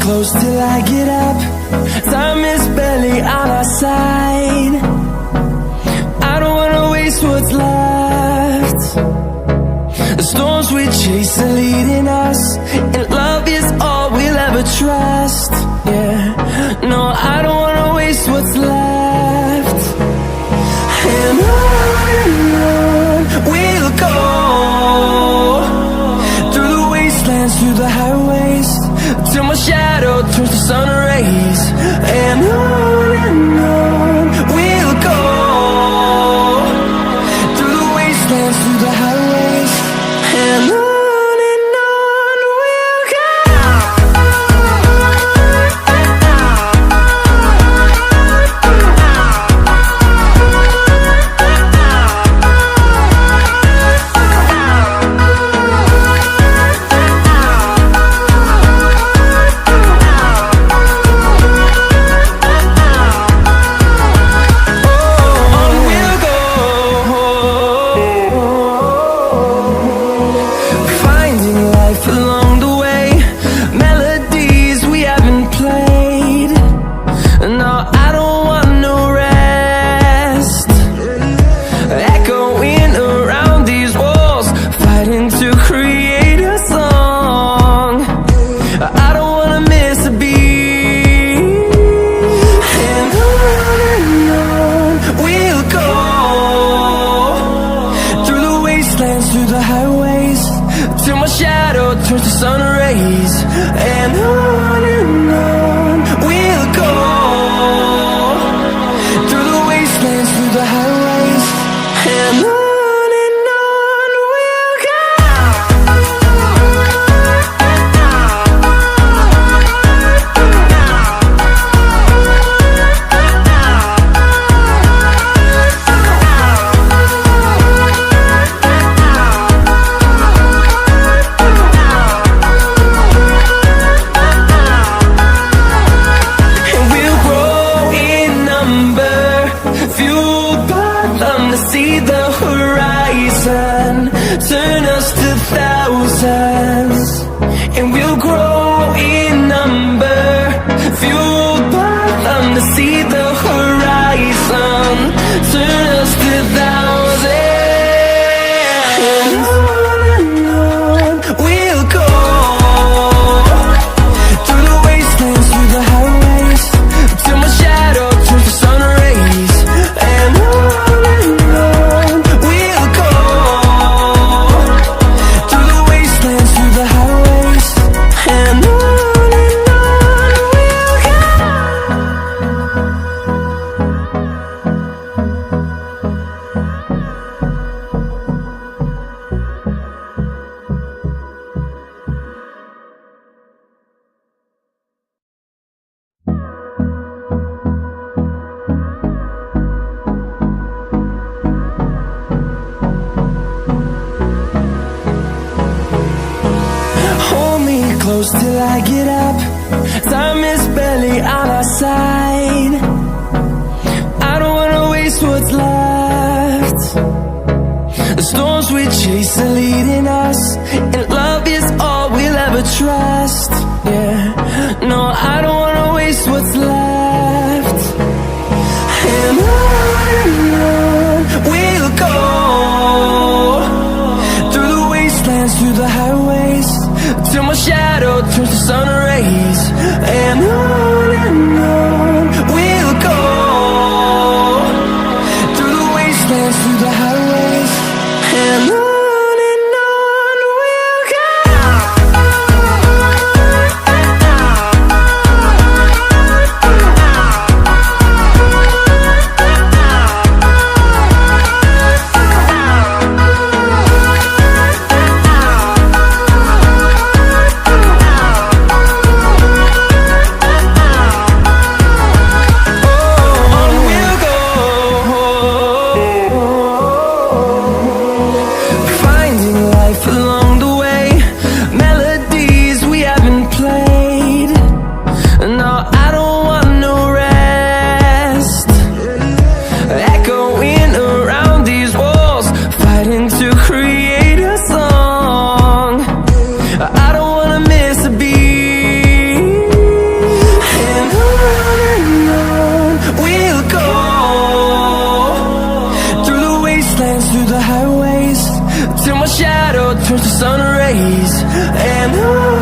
close till I get up. Time is barely on our side. I don't wanna waste what's left. The storms we chase are leading us, and love is all we'll ever trust. Yeah, no, I don't wanna waste what's left. And on we'll go, through the wastelands, through the highways, till my shadow turns to sun rays. And on we'll go, through the wastelands, through the highways, and on we'll go. Through the highways, till my shadow turns to sun rays. And on we'll go, through the wastelands, through the highways, and on we'll go. See the horizon, turn us to thousands, and we'll grow in number, fueled by them. To see the horizon, turn us to thousands, and on we'll go, through the wastelands, through the highways, till my shadow turns to sun rays. And close till I get up. Time is barely on our side. I don't wanna waste what's left. The storms we chase are leading us, and love is all we'll ever trust. Yeah, no, I don't wanna waste what's left. And on we'll go, through the wastelands, through the highways, till my shadow turns to sun rays. And on we'll go, through the wastelands, through the highways, and on we'll go. turns to sun rays. And on